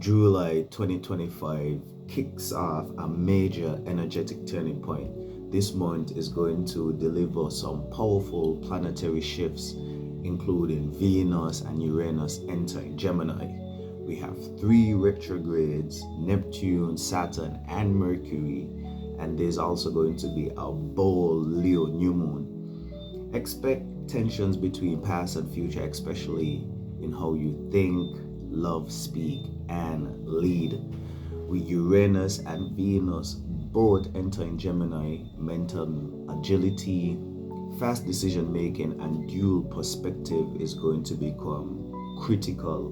July 2025 kicks off a major energetic turning point. This month is going to deliver some powerful planetary shifts, including Venus and Uranus entering Gemini. We have three retrogrades: Neptune, Saturn, and Mercury. And there's also going to be a bold Leo new moon. Expect tensions between past and future, especially in how you think, love, speak, and lead. With Uranus and Venus both entering Gemini, mental agility, fast decision making, and dual perspective is going to become critical.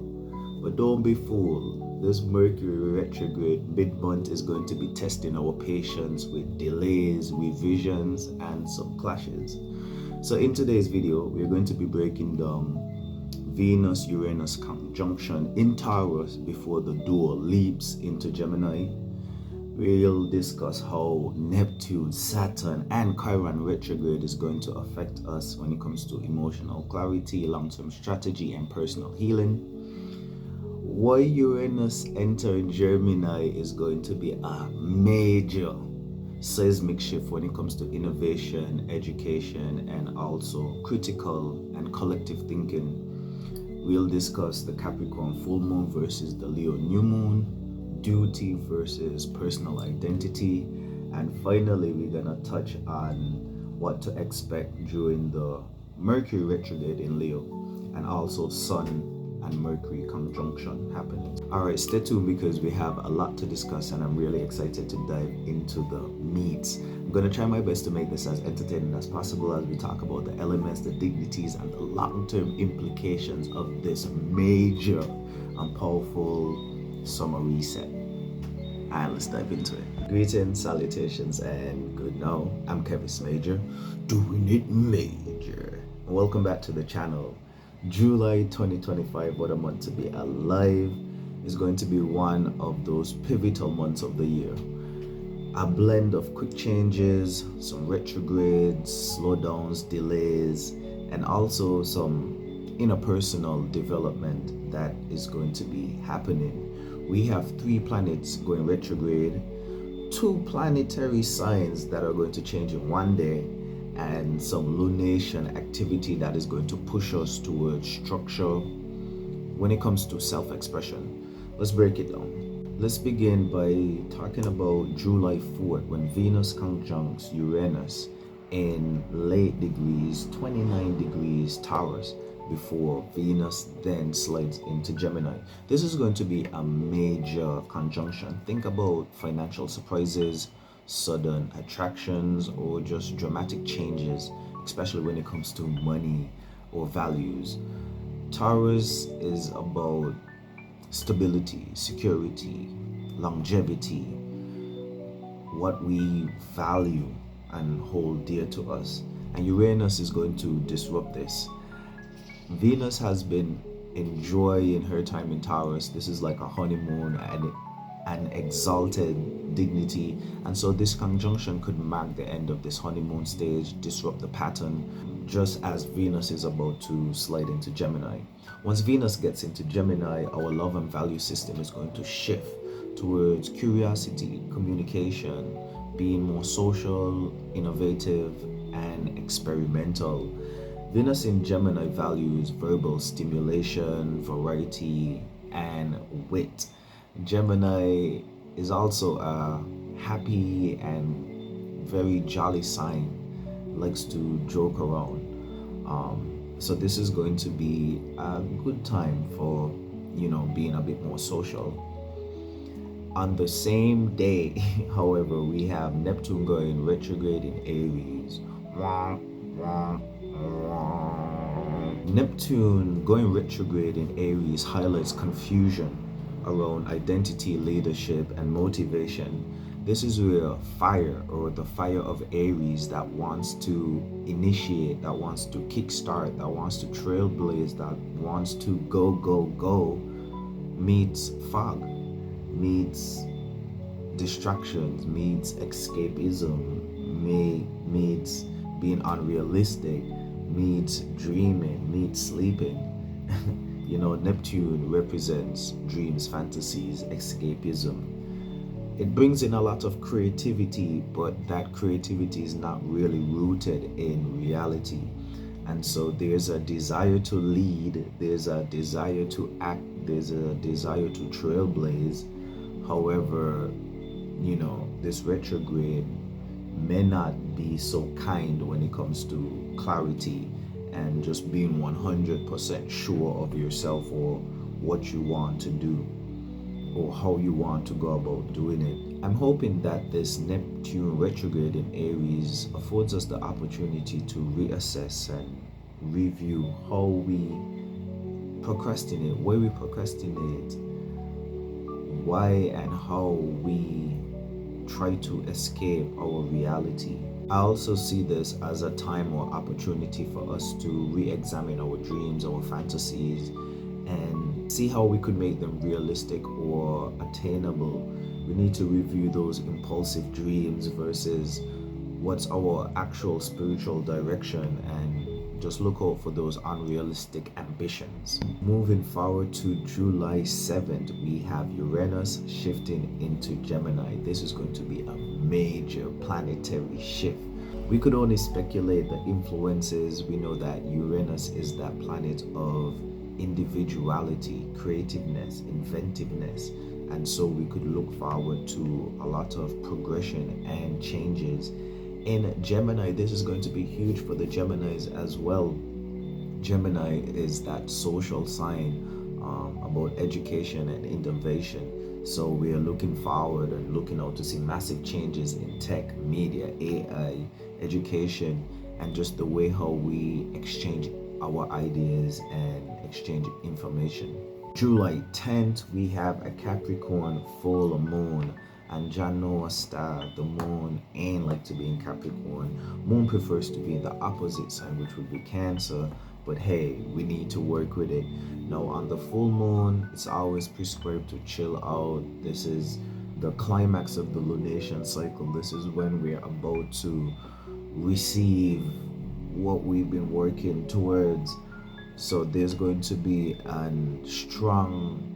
But don't be fooled. This Mercury retrograde mid-month is going to be testing our patience with delays, revisions, and some clashes. So in today's video, we're going to be breaking down Venus-Uranus conjunction in Taurus before the dual leaps into Gemini. We'll discuss how Neptune, Saturn, and Chiron retrograde is going to affect us when it comes to emotional clarity, long-term strategy, and personal healing. Why Uranus entering Gemini is going to be a major seismic shift when it comes to innovation, education, and also critical and collective thinking. We'll discuss the Capricorn full moon versus the Leo new moon, duty versus personal identity, and finally we're gonna touch on what to expect during the Mercury retrograde in Leo, and also Sun and Mercury conjunction happening. Alright, stay tuned because we have a lot to discuss and I'm really excited to dive into the meat. I'm going to try my best to make this as entertaining as possible as we talk about the elements, the dignities, and the long-term implications of this major and powerful summer reset. Alright, let's dive into it. Greetings, salutations, and good now. I'm Kevis Major, doing it major. Welcome back to the channel. July 2025, what a month to be alive, is going to be one of those pivotal months of the year. A blend of quick changes, some retrogrades, slowdowns, delays, and also some interpersonal development that is going to be happening. We have 3 planets going retrograde, 2 planetary signs that are going to change in one day, and some lunation activity that is going to push us towards structure when it comes to self-expression. Let's break it down. Let's begin by talking about July 4th when Venus conjuncts Uranus in late degrees, 29 degrees Taurus, before Venus then slides into Gemini. This is going to be a major conjunction. Think about financial surprises, sudden attractions, or just dramatic changes, especially when it comes to money or values. Taurus is about stability, security, longevity, what we value and hold dear to us. And Uranus is going to disrupt this. Venus has been enjoying her time in Taurus. This is like a honeymoon and an exalted dignity, and so this conjunction could mark the end of this honeymoon stage, disrupt the pattern, just as Venus is about to slide into Gemini. Once Venus gets into Gemini, our love and value system is going to shift towards curiosity, communication, being more social, innovative, and experimental. Venus in Gemini values verbal stimulation, variety, and wit. Gemini is also a happy and very jolly sign, likes to joke around. So this is going to be a good time for, being a bit more social. On the same day, however, we have Neptune going retrograde in Aries. Neptune going retrograde in Aries highlights confusion around identity, leadership, and motivation. This is where fire, or the fire of Aries that wants to initiate, that wants to kickstart, that wants to trailblaze, that wants to go, meets fog, meets distractions, meets escapism, meets being unrealistic, meets dreaming, meets sleeping. Neptune represents dreams, fantasies, escapism. It brings in a lot of creativity, but that creativity is not really rooted in reality. And so there's a desire to lead, there's a desire to act, there's a desire to trailblaze. However, this retrograde may not be so kind when it comes to clarity and just being 100% sure of yourself or what you want to do or how you want to go about doing it. I'm hoping that this Neptune retrograde in Aries affords us the opportunity to reassess and review how we procrastinate, why we procrastinate, why and how we try to escape our reality. I also see this as a time or opportunity for us to re-examine our dreams, our fantasies, and see how we could make them realistic or attainable. We need to review those impulsive dreams versus what's our actual spiritual direction and just look out for those unrealistic ambitions. Moving forward to July 7th, we have Uranus shifting into Gemini. This is going to be a major planetary shift. We could only speculate the influences. We know that Uranus is that planet of individuality, creativeness, inventiveness, and so we could look forward to a lot of progression and changes. In Gemini, this is going to be huge for the Geminis as well. Gemini is that social sign about education and innovation. So we are looking forward and looking out to see massive changes in tech, media, AI, education, and just the way how we exchange our ideas and exchange information. July 10th, we have a Capricorn full moon. And Janoa star, the moon ain't like to be in Capricorn. Moon prefers to be in the opposite sign, which would be Cancer. But hey, we need to work with it. Now on the full moon, it's always prescribed to chill out. This is the climax of the lunation cycle. This is when we're about to receive what we've been working towards. So there's going to be a strong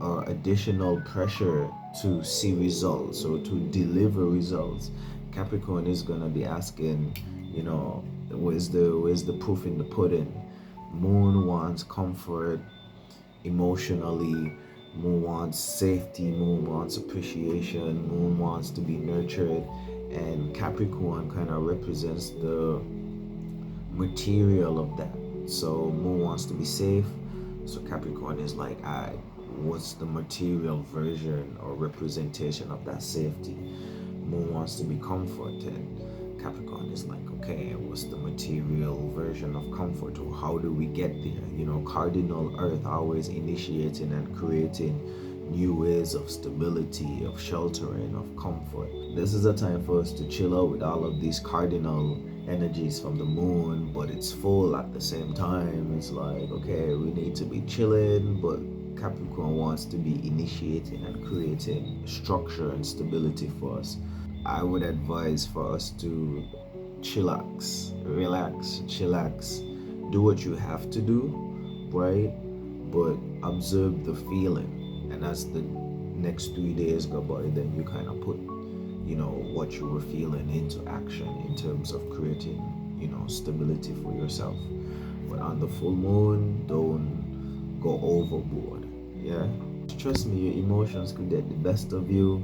or additional pressure to see results or to deliver results. Capricorn is gonna be asking, where's the proof in the pudding? Moon wants comfort emotionally. Moon wants safety. Moon wants appreciation. Moon wants to be nurtured, and Capricorn kind of represents the material of that. So Moon wants to be safe. So Capricorn is like, alright, what's the material version or representation of that safety? Moon wants to be comforted. Capricorn is like, okay, what's the material version of comfort, or how do we get there? Cardinal Earth always initiating and creating new ways of stability, of sheltering, of comfort. This is a time for us to chill out with all of these cardinal energies from the moon, but it's full at the same time. It's like, okay, we need to be chilling, but Capricorn wants to be initiating and creating structure and stability for us. I would advise for us to chillax, relax, chillax, do what you have to do, right? But observe the feeling, and as the next 3 days go by, then you kind of put what you were feeling into action in terms of creating stability for yourself. But on the full moon, don't go overboard. Yeah, trust me, your emotions could get the best of you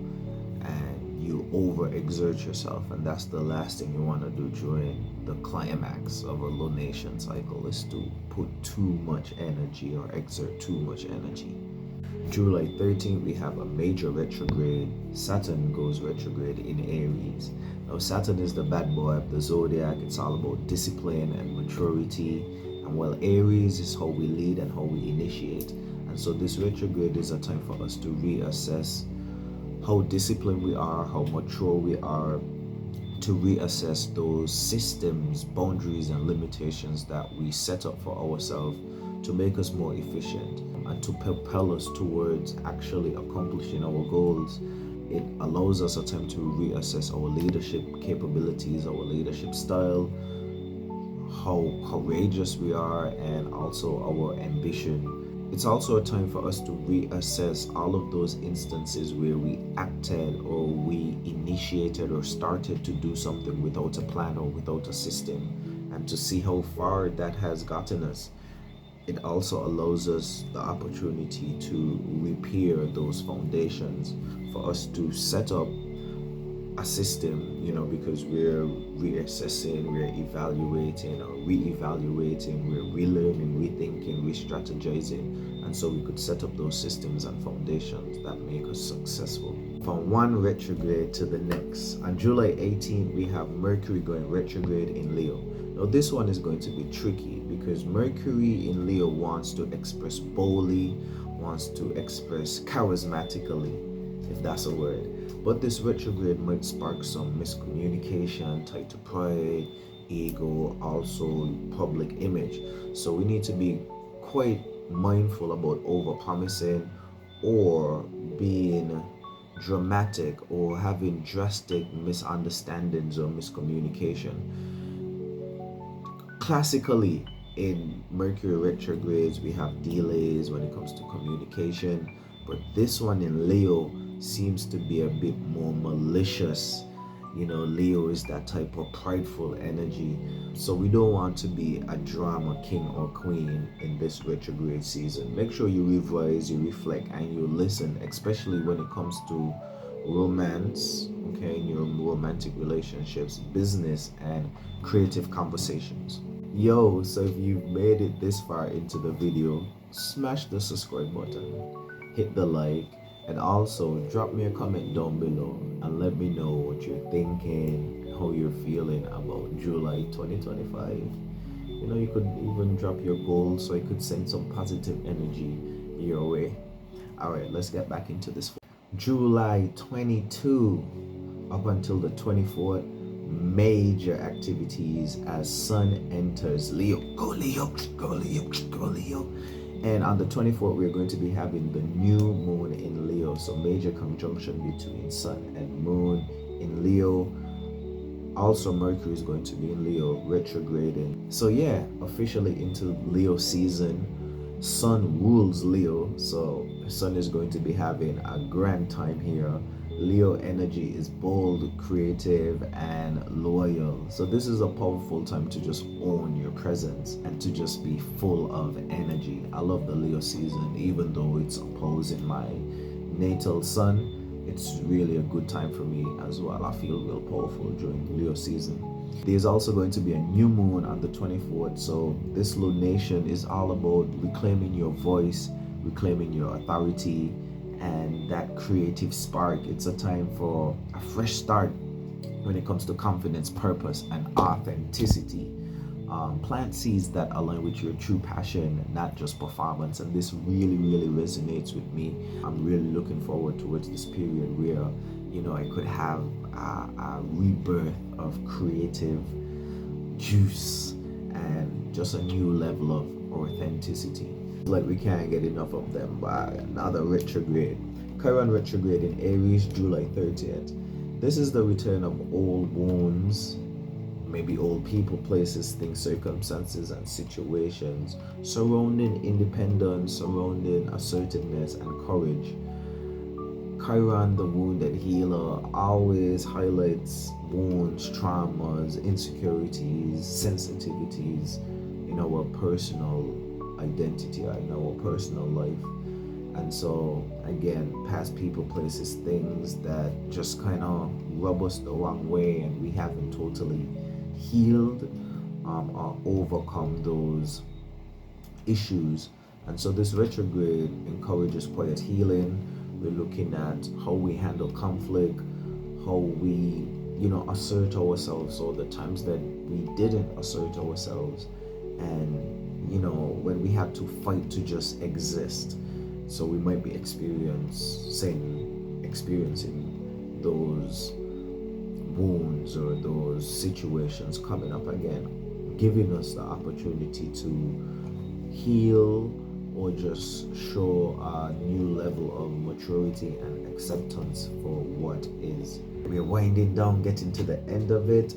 and you overexert yourself, and that's the last thing you want to do during the climax of a lunation cycle, is to put too much energy or exert too much energy. July 13th, we have a major retrograde. Saturn goes retrograde in Aries. Now, Saturn is the bad boy of the zodiac. It's all about discipline and maturity. And while Aries is how we lead and how we initiate. And so this retrograde is a time for us to reassess how disciplined we are, how mature we are, to reassess those systems, boundaries, and limitations that we set up for ourselves to make us more efficient and to propel us towards actually accomplishing our goals. It allows us a time to reassess our leadership capabilities, our leadership style, how courageous we are, and also our ambition. It's also a time for us to reassess all of those instances where we acted or we initiated or started to do something without a plan or without a system, and to see how far that has gotten us. It also allows us the opportunity to repair those foundations, for us to set up a system, because we're reassessing, we're evaluating or re-evaluating, we're relearning, rethinking, re-strategizing, and so we could set up those systems and foundations that make us successful. From one retrograde to the next, on July 18th, we have Mercury going retrograde in Leo. Now this one is going to be tricky because Mercury in Leo wants to express boldly, wants to express charismatically, if that's a word. But this retrograde might spark some miscommunication tied to pride, ego, also public image. So we need to be quite mindful about over-promising or being dramatic or having drastic misunderstandings or miscommunication. Classically, in Mercury retrogrades, we have delays when it comes to communication, but this one in Leo seems to be a bit more malicious. Leo is that type of prideful energy, so we don't want to be a drama king or queen in this retrograde season. Make sure you revise, you reflect, and you listen, especially when it comes to romance, okay, in your romantic relationships, business, and creative conversations. So if you've made it this far into the video, smash the subscribe button, hit the like, and also drop me a comment down below and let me know what you're thinking, how you're feeling about July 2025. You could even drop your goals so I could send some positive energy your way. All right, let's get back into this. July 22 up until the 24th, major activities as Sun enters Leo. Go Leo, go Leo, go Leo. And on the 24th, we're going to be having the new moon in Leo. So major conjunction between Sun and Moon in Leo. Also, Mercury is going to be in Leo, retrograding. So yeah, officially into Leo season. Sun rules Leo. So Sun is going to be having a grand time here. Leo energy is bold, creative, and loyal. So this is a powerful time to just own your presence and to just be full of energy. I love the Leo season, even though it's opposing my natal sun. It's really a good time for me as well. I feel real powerful during Leo season. There's also going to be a new moon on the 24th. So this lunation is all about reclaiming your voice, reclaiming your authority, and that creative spark. It's a time for a fresh start when it comes to confidence, purpose, and authenticity. Plant seeds that align with your true passion, not just performance. And this really, really resonates with me. I'm really looking forward towards this period where, I could have a rebirth of creative juice and just a new level of authenticity. Like we can't get enough of them. By another retrograde, Chiron retrograde in Aries, July 30th. This is the return of old wounds, maybe old people, places, things, circumstances, and situations surrounding independence, surrounding assertiveness and courage. Chiron, the wounded healer, always highlights wounds, traumas, insecurities, sensitivities in our personal identity, in our personal life. And so again, past people, places, things that just kind of rub us the wrong way, and we haven't totally healed or overcome those issues. And so this retrograde encourages quiet healing. We're looking at how we handle conflict, how we assert ourselves, or the times that we didn't assert ourselves, and when we had to fight to just exist. So we might be experiencing those wounds or those situations coming up again, giving us the opportunity to heal or just show a new level of maturity and acceptance for what is. We're winding down, getting to the end of it.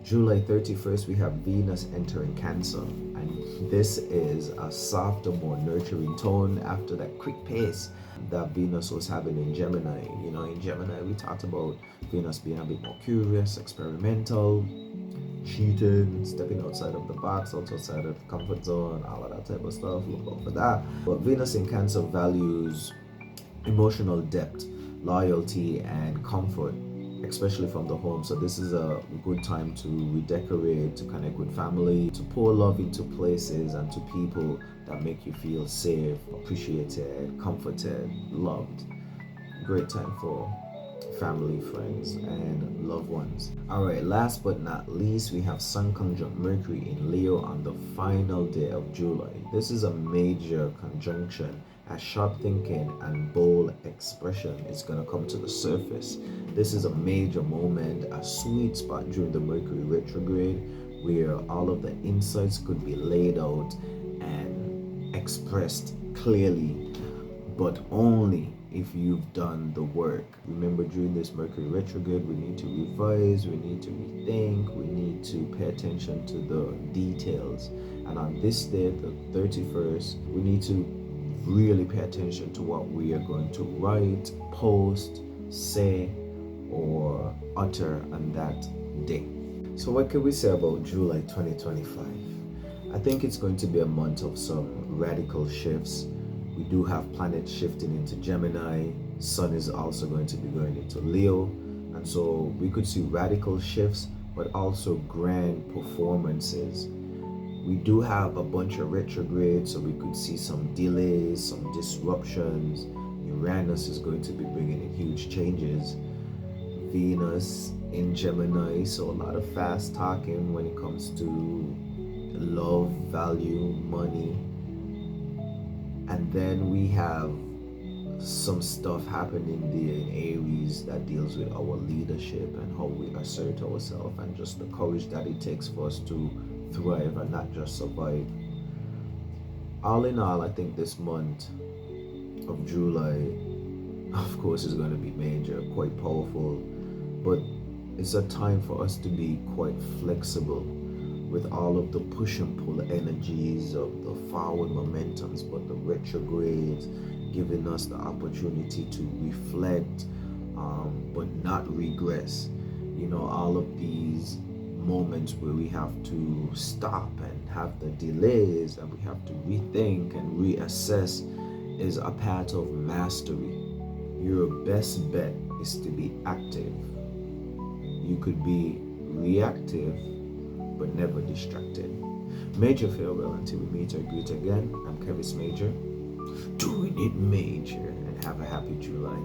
July 31st, we have Venus entering Cancer, and this is a softer, more nurturing tone after that quick pace that Venus was having in Gemini. You know, in Gemini, we talked about Venus being a bit more curious, experimental, cheating, stepping outside of the box, outside of the comfort zone, all of that type of stuff. Look out for that. But Venus in Cancer values emotional depth, loyalty, and comfort, especially from the home. So this is a good time to redecorate, to connect with family, to pour love into places and to people that make you feel safe, appreciated, comforted, loved. Great time for family, friends, and loved ones. All right, last but not least, we have Sun conjunct Mercury in Leo on the final day of July. This is a major conjunction as sharp thinking and bold expression is going to come to the surface. This is a major moment, a sweet spot during the Mercury retrograde where all of the insights could be laid out and expressed clearly, but only if you've done the work. Remember, during this Mercury retrograde, we need to revise, we need to rethink, we need to pay attention to the details. And on this day, the 31st, we need to really pay attention to what we are going to write, post, say, or utter on that day. So what can we say about July 2025? I think it's going to be a month of some radical shifts. We do have planets shifting into Gemini. Sun is also going to be going into Leo. And so we could see radical shifts, but also grand performances. We do have a bunch of retrogrades, so we could see some delays, some disruptions. Uranus is going to be bringing in huge changes. Venus in Gemini, so a lot of fast talking when it comes to love, value, money. And then we have some stuff happening there in Aries that deals with our leadership and how we assert ourselves and just the courage that it takes for us to thrive and not just survive. All in all, I think this month of July, of course, is going to be major, quite powerful, but it's a time for us to be quite flexible with all of the push and pull energies of the forward momentums, but the retrogrades giving us the opportunity to reflect, but not regress. You know, all of these moments where we have to stop and have the delays and we have to rethink and reassess is a part of mastery. Your best bet is to be active. You could be reactive, but never distracted. Major farewell until we meet or greet again. I'm Kevis Major, doing it major, and have a happy July.